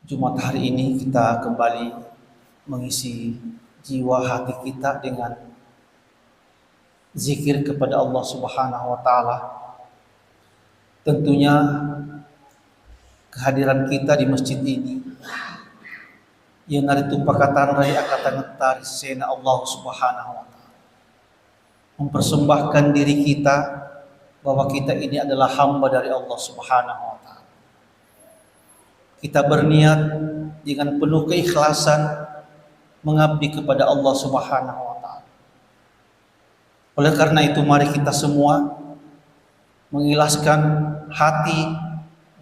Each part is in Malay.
Jumat hari ini kita kembali mengisi jiwa hati kita dengan zikir kepada Allah Subhanahu wa taala. Tentunya kehadiran kita di masjid ini yang ada tumpakatan dari akatan tari sena Allah Subhanahu wa taala. Mempersembahkan diri kita bahwa kita ini adalah hamba dari Allah Subhanahu wa taala. Kita berniat dengan penuh keikhlasan mengabdi kepada Allah Subhanahu wa taala. Oleh karena itu mari kita semua mengikhlaskan hati,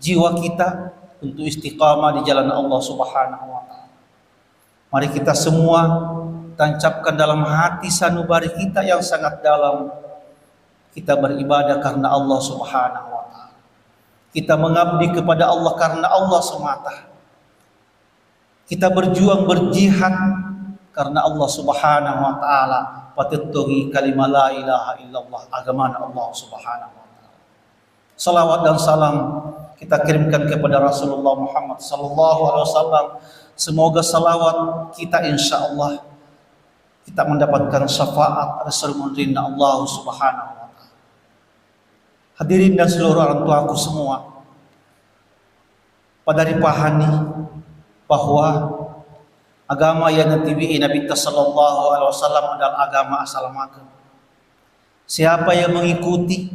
jiwa kita untuk istiqamah di jalan Allah Subhanahu wa taala. Mari kita semua tancapkan dalam hati sanubari kita yang sangat dalam. Kita beribadah karena Allah Subhanahu wa taala. Kita mengabdi kepada Allah karena Allah semata. Kita berjuang berjihad karena Allah Subhanahu wa taala. Patuturi kalimah la ilaha illallah, agama Allah Subhanahu wa taala. Salawat dan salam kita kirimkan kepada Rasulullah Muhammad sallallahu alaihi wasallam. Semoga salawat kita insyaallah kita mendapatkan syafaat Rasulullah Allah Subhanahu wa taala. Hadirin dan seluruh orang tuaku semua, pada dipahami bahwa agama yang natibi Nabi sallallahu alaihi wasallam adalah agama asal-maka. Siapa yang mengikuti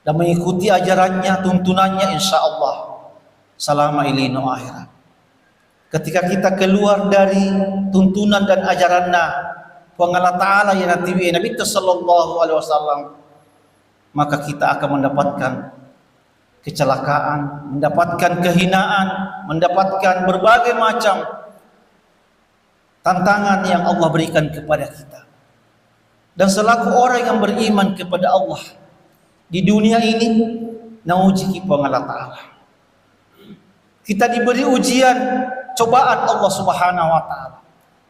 dan mengikuti ajarannya, tuntunannya, insyaallah selama ilinu akhirat. Ketika kita keluar dari tuntunan dan ajarannya Allah Ta'ala yang natibi Nabi sallallahu alaihi wasallam, maka kita akan mendapatkan kecelakaan, mendapatkan kehinaan, mendapatkan berbagai macam tantangan yang Allah berikan kepada kita. Dan selaku orang yang beriman kepada Allah di dunia ini, nauji Allah Ta'ala, kita diberi ujian, cobaan Allah Subhanahu wa taala.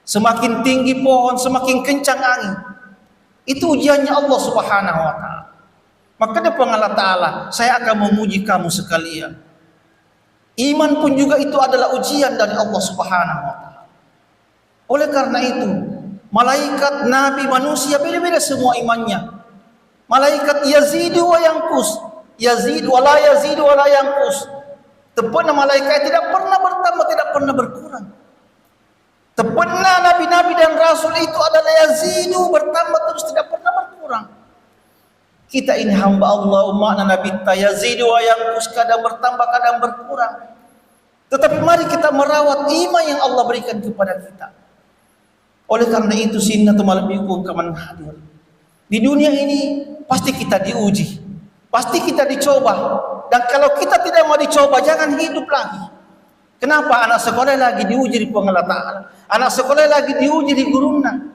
Semakin tinggi pohon, semakin kencang angin. Itu ujiannya Allah Subhanahu wa taala. Maka dia Allah Ta'ala, saya akan memuji kamu sekalian. Iman pun juga itu adalah ujian dari Allah Subhanahu wa taala. Oleh karena itu, malaikat, nabi, manusia beda-beda semua imannya. Malaikat yazidu wa yanqus, yazid wa la yazidu wa la yanqus. Tepatnya malaikat tidak pernah bertambah, tidak pernah berkurang. Tepatnya nabi-nabi dan rasul itu adalah yazidu, bertambah terus, tidak pernah berkurang. Kita ini hamba Allah, umat Nabi yazidu wa yanqus, kadang bertambah, kadang berkurang. Tetapi mari kita merawat iman yang Allah berikan kepada kita. Oleh karena itu sunnah malam minggu kaman hadir. Di dunia ini pasti kita diuji, pasti kita dicoba. Dan kalau kita tidak mau dicoba, jangan hidup lagi. Kenapa? Anak sekolah lagi diuji di Allah Ta'ala, anak sekolah lagi diuji di gurunya.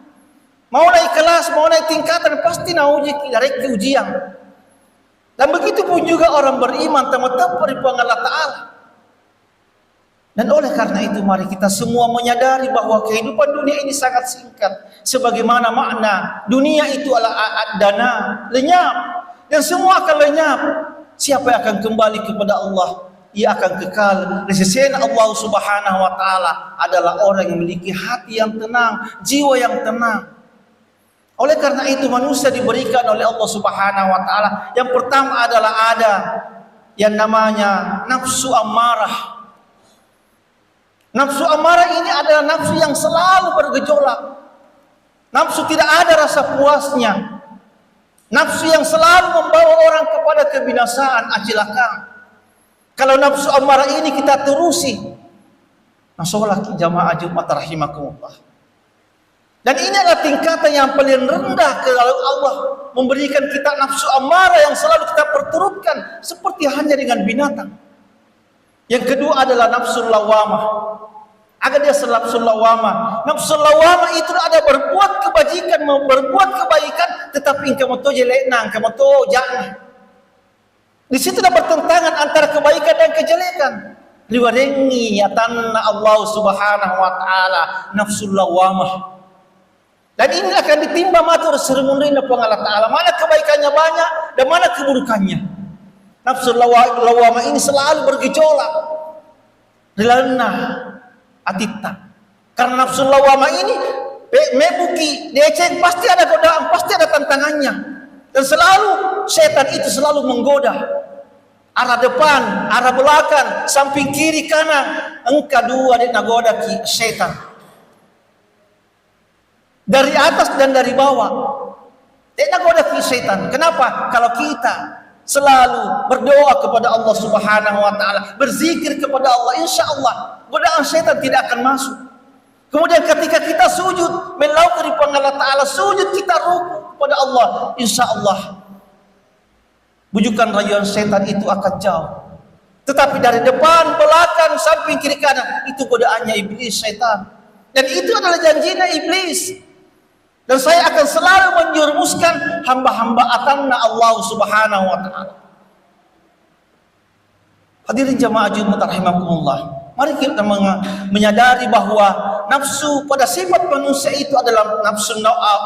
Mau naik kelas, mau naik tingkatan, pasti nauji dari ujian. Dan begitu pun juga orang beriman teman-teman di Allah Ta'ala. Dan oleh karena itu mari kita semua menyadari bahwa kehidupan dunia ini sangat singkat. Sebagaimana makna dunia itu adalah dana, lenyap. Dan semua akan lenyap. Siapa yang akan kembali kepada Allah? Ia akan kekal. Di sisi Allah Subhanahu wa taala adalah orang yang memiliki hati yang tenang, jiwa yang tenang. Oleh karena itu manusia diberikan oleh Allah Subhanahu wa taala. Yang pertama adalah ada yang namanya nafsu amarah. Nafsu amarah ini adalah nafsu yang selalu bergejolak. Nafsu tidak ada rasa puasnya. Nafsu yang selalu membawa orang kepada kebinasaan, acilakan. Kalau nafsu amarah ini kita terusi, masalah jamaah Jumat rahimakumullah. Dan ini adalah tingkatan yang paling rendah kalau Allah memberikan kita nafsu amarah yang selalu kita perturutkan seperti hanya dengan binatang. Yang kedua adalah nafsu lawamah. Agar dia nafsu lawamah. Nafsu lawamah itu ada berbuat kebajikan, mau berbuat kebaikan, tetapi kamu tu jelek nang, kamu tu jangan. Di situ ada pertentangan antara kebaikan dan kejelekan. Liwarengi atanna Allah Subhanahu wa taala nafsu lawamah. Dan ini akan ditimba matur seremundina Allah Ta'ala. Mana kebaikannya banyak dan mana keburukannya. Nafsu lawamah ini selalu bergejolak. rilana atita. Karena nafsu lawama ini mebuki, deceng, pasti ada godaan, pasti ada tantangannya. Dan selalu setan itu selalu menggoda. Arah depan, arah belakang, samping kiri kanan, engka dua dia nagoda ki setan. Dari atas dan dari bawah. Dia nagoda ki setan. Kenapa? Kalau kita selalu berdoa kepada Allah Subhanahu wa taala, berzikir kepada Allah, insya Allah godaan setan tidak akan masuk. Kemudian ketika kita sujud, melakukan Allah taala, sujud kita ruku kepada Allah, insya Allah bujukan rayuan setan itu akan jauh. Tetapi dari depan, belakang, samping, kiri, kanan, itu godaannya iblis, setan. Dan itu adalah janjinya iblis. Dan saya akan selalu menjurumuskan hamba-hamba atanna Allah Subhanahu wa taala. Hadirin jamaah Jumat rahimakumullah. Mari kita menyadari bahwa nafsu pada sifat manusia itu adalah nafsu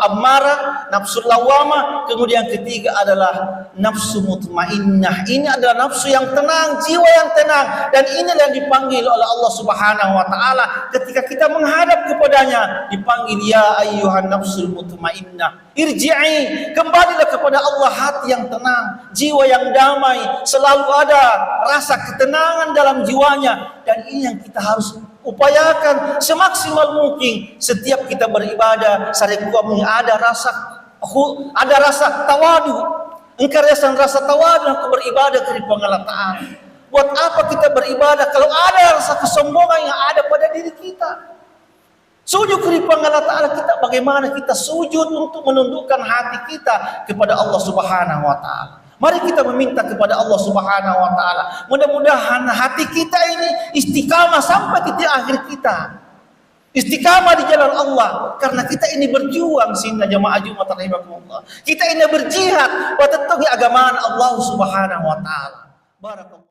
ammarah, nafsu lawamah, kemudian ketiga adalah nafsu mutmainnah. Ini adalah nafsu yang tenang, jiwa yang tenang, dan inilah yang dipanggil oleh Allah Subhanahu wa taala ketika kita menghadap kepadanya, dipanggil ya ayyuhan nafsul mutmainnah. Irji'i, kembalilah kepada Allah, hati yang tenang, jiwa yang damai, selalu ada rasa ketenangan dalam jiwanya. Dan ini yang kita harus upayakan semaksimal mungkin. Setiap kita beribadah, ada rasa tawadu. Engkau rasa tawadu untuk beribadah kepada Allah Ta'ala. Buat apa kita beribadah kalau ada rasa kesombongan yang ada pada diri kita? Sujud kepada Allah Ta'ala, kita bagaimana kita sujud untuk menundukkan hati kita kepada Allah Subhanahu wa taala. Mari kita meminta kepada Allah Subhanahu wa taala, mudah-mudahan hati kita ini istiqamah sampai titik akhir kita. Istiqamah di jalan Allah, karena kita ini berjuang sehingga jamaah Jumat rahimakumullah. Kita ini berjihad wa tattaqi agama Allah Subhanahu wa taala. Barakallahu